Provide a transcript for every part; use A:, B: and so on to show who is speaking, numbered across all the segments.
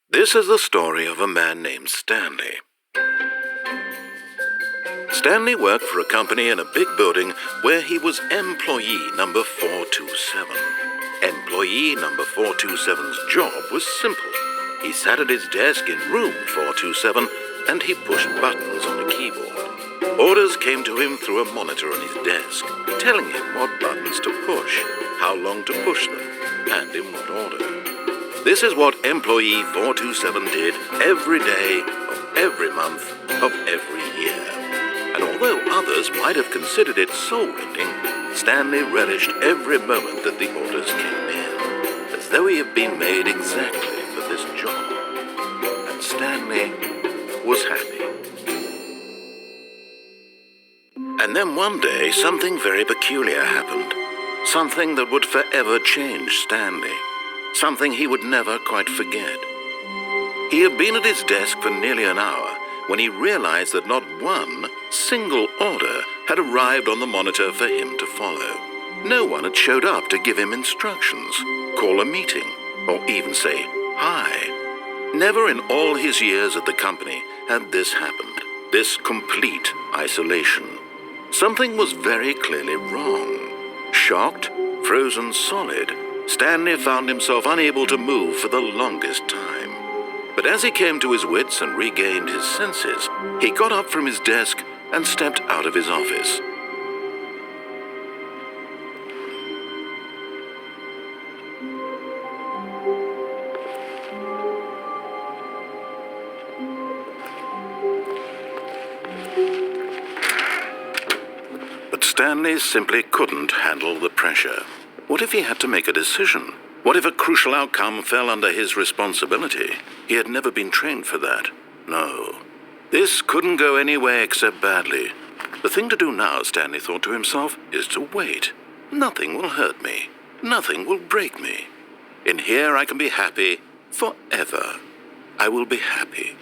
A: This is the story of a man named Stanley. Stanley worked for a company in a big building where he was employee number 427. Employee number 427's job was simple. He sat at his desk in room 427 and he pushed buttons on a keyboard. Orders came to him through a monitor on his desk, telling him what buttons to push, how long to push them, and in what order. This is what employee 427 did every day of every month of every year. And although others might have considered it soul-rending, Stanley relished every moment that the orders came in, as though he had been made exactly for this job. And Stanley was happy. And then one day, something very peculiar happened. Something that would forever change Stanley. Something he would never quite forget. He had been at his desk for nearly an hour when he realized that not one single order had arrived on the monitor for him to follow. No one had showed up to give him instructions, call a meeting, or even say hi. Never in all his years at the company had this happened, this complete isolation. Something was very clearly wrong. Shocked, frozen solid, Stanley found himself unable to move for the longest time. But as he came to his wits and regained his senses, he got up from his desk and stepped out of his office. But Stanley simply couldn't handle the pressure. What if he had to make a decision? What if a crucial outcome fell under his responsibility? He had never been trained for that. No. This couldn't go any way except badly. The thing to do now, Stanley thought to himself, is to wait. Nothing will hurt me. Nothing will break me. In here I can be happy forever. I will be happy.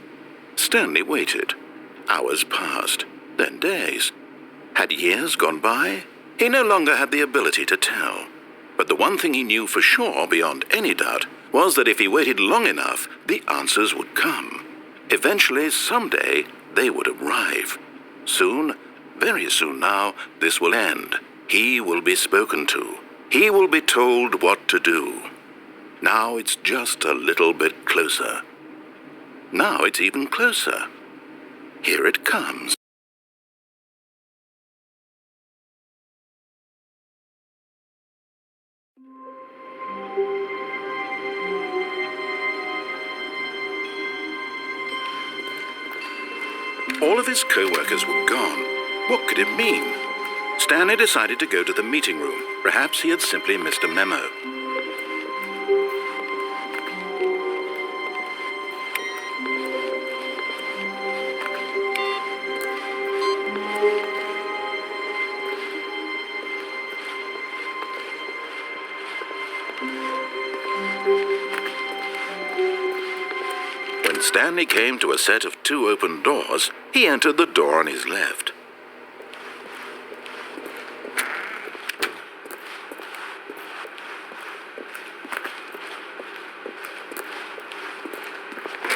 A: Stanley waited. Hours passed, then days. Had years gone by? He no longer had the ability to tell. But the one thing he knew for sure, beyond any doubt, was that if he waited long enough, the answers would come. Eventually, someday, they would arrive. Soon, very soon now, this will end. He will be spoken to. He will be told what to do. Now it's just a little bit closer. Now it's even closer. Here it comes. All of his co-workers were gone. What could it mean? Stanley decided to go to the meeting room. Perhaps he had simply missed a memo. When Stanley came to a set of 2 open doors, he entered the door on his left.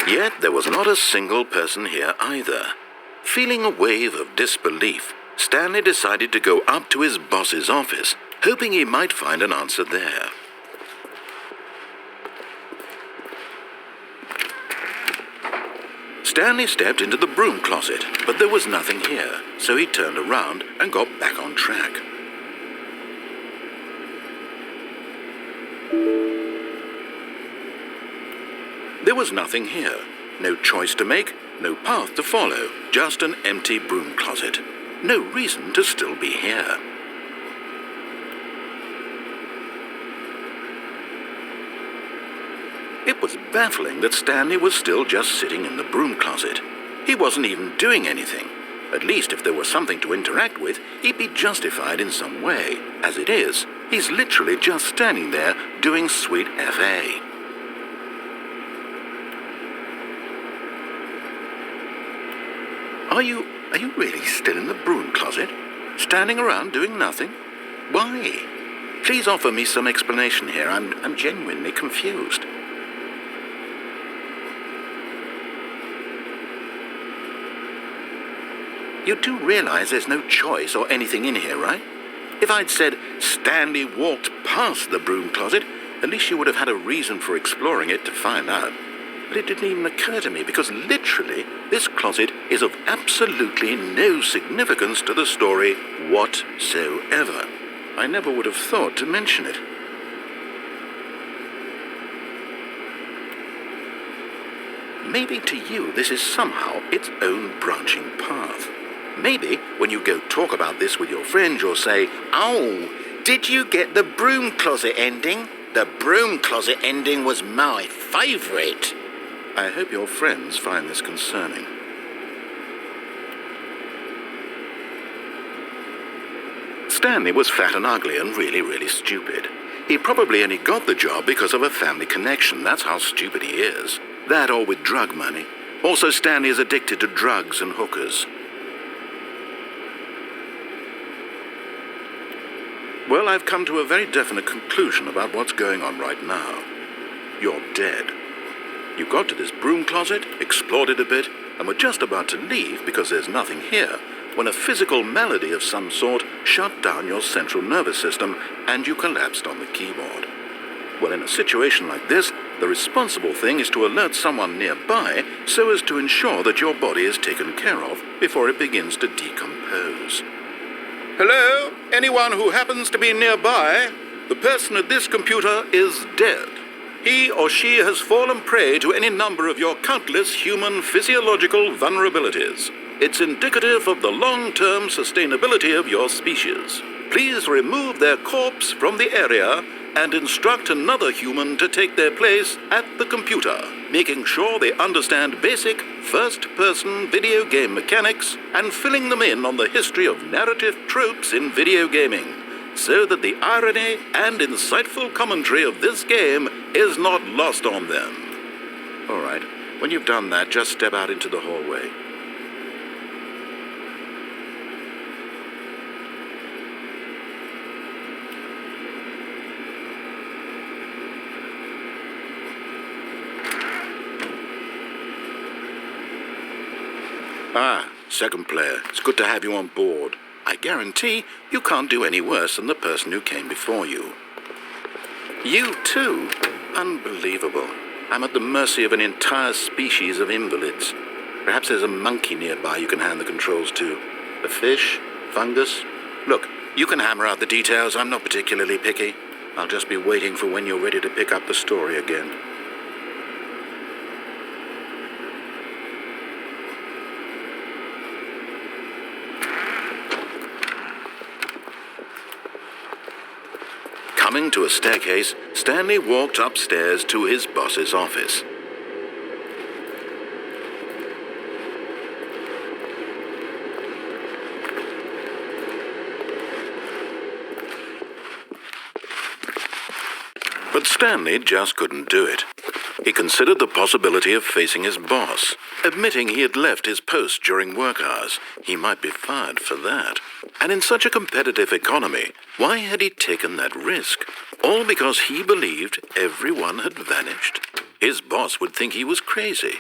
A: Yet there was not a single person here either. Feeling a wave of disbelief, Stanley decided to go up to his boss's office, hoping he might find an answer there. Stanley stepped into the broom closet, but there was nothing here, so he turned around and got back on track. There was nothing here. No choice to make, no path to follow, just an empty broom closet. No reason to still be here. It was baffling that Stanley was still just sitting in the broom closet. He wasn't even doing anything. At least if there was something to interact with, he'd be justified in some way. As it is, he's literally just standing there doing sweet FA. Are you really still in the broom closet? Standing around doing nothing? Why? Please offer me some explanation here. I'm genuinely confused. You do realize there's no choice or anything in here, right? If I'd said Stanley walked past the broom closet, at least you would have had a reason for exploring it to find out. But it didn't even occur to me because literally this closet is of absolutely no significance to the story whatsoever. I never would have thought to mention it. Maybe to you this is somehow its own branching path. Maybe when you go talk about this with your friends you'll say, "Oh, did you get the broom closet ending? The broom closet ending was my favourite." I hope your friends find this concerning. Stanley was fat and ugly and really, really stupid. He probably only got the job because of a family connection. That's how stupid he is. That or with drug money. Also, Stanley is addicted to drugs and hookers. Well, I've come to a very definite conclusion about what's going on right now. You're dead. You got to this broom closet, explored it a bit, and were just about to leave because there's nothing here, when a physical malady of some sort shut down your central nervous system and you collapsed on the keyboard. Well, in a situation like this, the responsible thing is to alert someone nearby so as to ensure that your body is taken care of before it begins to decompose. Hello? Anyone who happens to be nearby? The person at this computer is dead. He or she has fallen prey to any number of your countless human physiological vulnerabilities. It's indicative of the long-term sustainability of your species. Please remove their corpse from the area and instruct another human to take their place at the computer, making sure they understand basic first-person video game mechanics and filling them in on the history of narrative tropes in video gaming, so that the irony and insightful commentary of this game is not lost on them. All right, when you've done that, just step out into the hallway. Ah, second player, it's good to have you on board. I guarantee you can't do any worse than the person who came before you. You too? Unbelievable. I'm at the mercy of an entire species of invalids. Perhaps there's a monkey nearby you can hand the controls to. A fish? Fungus? Look, you can hammer out the details. I'm not particularly picky. I'll just be waiting for when you're ready to pick up the story again. Coming to a staircase, Stanley walked upstairs to his boss's office. But Stanley just couldn't do it. He considered the possibility of facing his boss, admitting he had left his post during work hours. He might be fired for that. And in such a competitive economy, why had he taken that risk? All because he believed everyone had vanished. His boss would think he was crazy.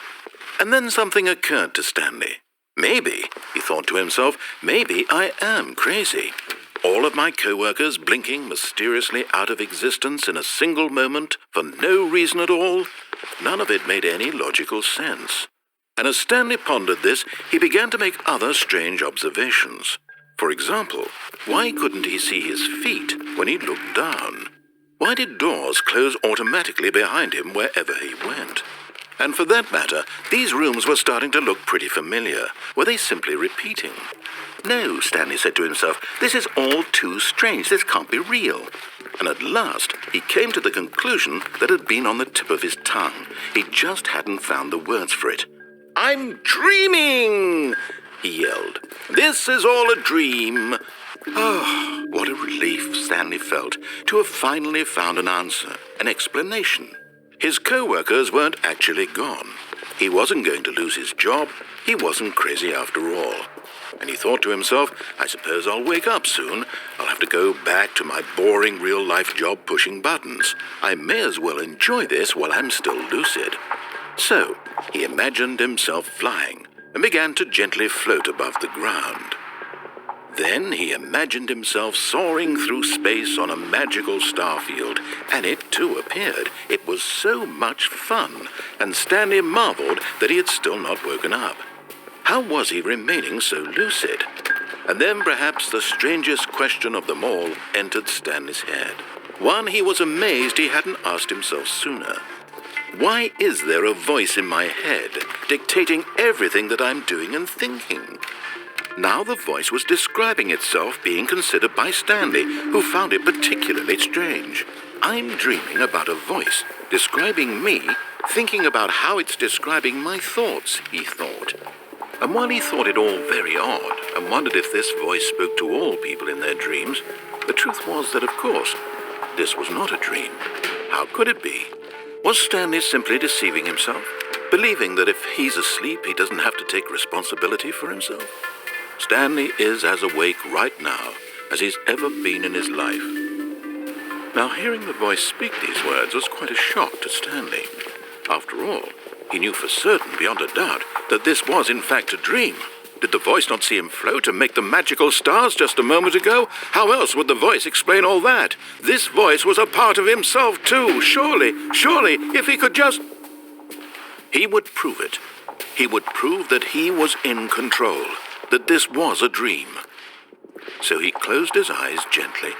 A: And then something occurred to Stanley. Maybe, he thought to himself, maybe I am crazy. All of my co-workers blinking mysteriously out of existence in a single moment for no reason at all. None of it made any logical sense. And as Stanley pondered this, he began to make other strange observations. For example, why couldn't he see his feet when he looked down? Why did doors close automatically behind him wherever he went? And for that matter, these rooms were starting to look pretty familiar. Were they simply repeating? No, Stanley said to himself, this is all too strange. This can't be real. And at last, he came to the conclusion that had been on the tip of his tongue. He just hadn't found the words for it. "I'm dreaming!" he yelled. "This is all a dream." Oh, what a relief Stanley felt to have finally found an answer, an explanation. His co-workers weren't actually gone. He wasn't going to lose his job. He wasn't crazy after all. And he thought to himself, I suppose I'll wake up soon. I'll have to go back to my boring real-life job pushing buttons. I may as well enjoy this while I'm still lucid. So, he imagined himself flying, and began to gently float above the ground. Then he imagined himself soaring through space on a magical starfield, and it too appeared. It was so much fun, and Stanley marveled that he had still not woken up. How was he remaining so lucid? And then perhaps the strangest question of them all entered Stanley's head. One he was amazed he hadn't asked himself sooner. Why is there a voice in my head dictating everything that I'm doing and thinking? Now the voice was describing itself being considered by Stanley, who found it particularly strange. I'm dreaming about a voice describing me, thinking about how it's describing my thoughts, he thought. And while he thought it all very odd and wondered if this voice spoke to all people in their dreams, the truth was that, of course, this was not a dream. How could it be? Was Stanley simply deceiving himself, believing that if he's asleep, he doesn't have to take responsibility for himself? Stanley is as awake right now as he's ever been in his life. Now, hearing the voice speak these words was quite a shock to Stanley. After all, he knew for certain, beyond a doubt, that this was in fact a dream. Did the voice not see him float and make the magical stars just a moment ago? How else would the voice explain all that? This voice was a part of himself too. Surely, if he could just... He would prove it. He would prove that he was in control, that this was a dream. So he closed his eyes gently,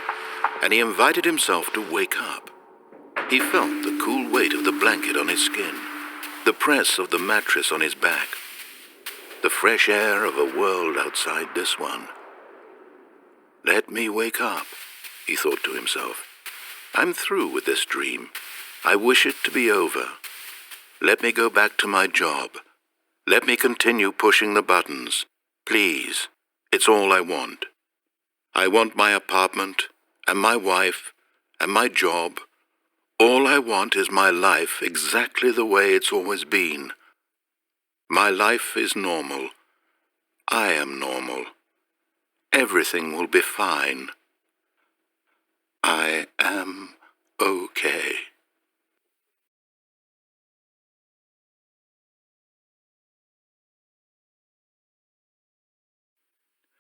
A: and he invited himself to wake up. He felt the cool weight of the blanket on his skin, the press of the mattress on his back, the fresh air of a world outside this one. Let me wake up, he thought to himself. I'm through with this dream. I wish it to be over. Let me go back to my job. Let me continue pushing the buttons. Please, it's all I want. I want my apartment, and my wife, and my job. All I want is my life exactly the way it's always been. My life is normal. I am normal. Everything will be fine. I am okay.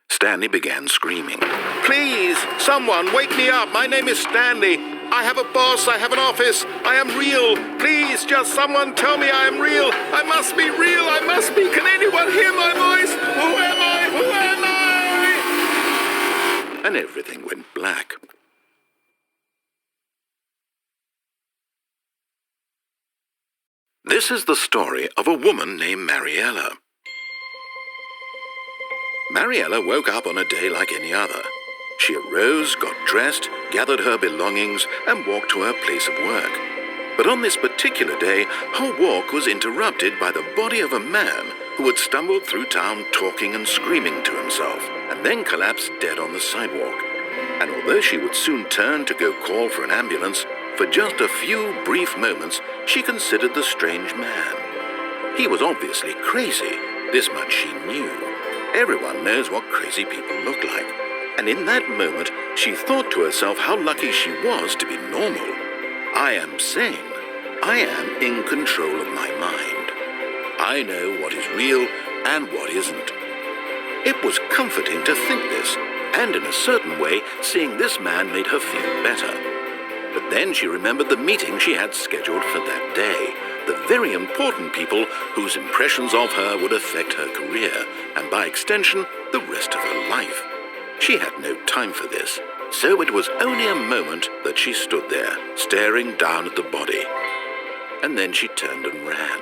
A: Stanley began screaming. Please, someone, wake me up. My name is Stanley. I have a boss. I have an office. I am real. Please, just someone tell me I am real. I must be real. I must be. Can anyone hear my voice? Who am I? Who am I? And everything went black. This is the story of a woman named Mariella. Mariella woke up on a day like any other. She arose, got dressed, gathered her belongings, and walked to her place of work. But on this particular day, her walk was interrupted by the body of a man who had stumbled through town talking and screaming to himself, and then collapsed dead on the sidewalk. And although she would soon turn to go call for an ambulance, for just a few brief moments, she considered the strange man. He was obviously crazy. This much she knew. Everyone knows what crazy people look like. And in that moment, she thought to herself how lucky she was to be normal. I am sane. I am in control of my mind. I know what is real and what isn't. It was comforting to think this, and in a certain way, seeing this man made her feel better. But then she remembered the meeting she had scheduled for that day, the very important people whose impressions of her would affect her career, and by extension, the rest of her life. She had no time for this, so it was only a moment that she stood there, staring down at the body. And then she turned and ran.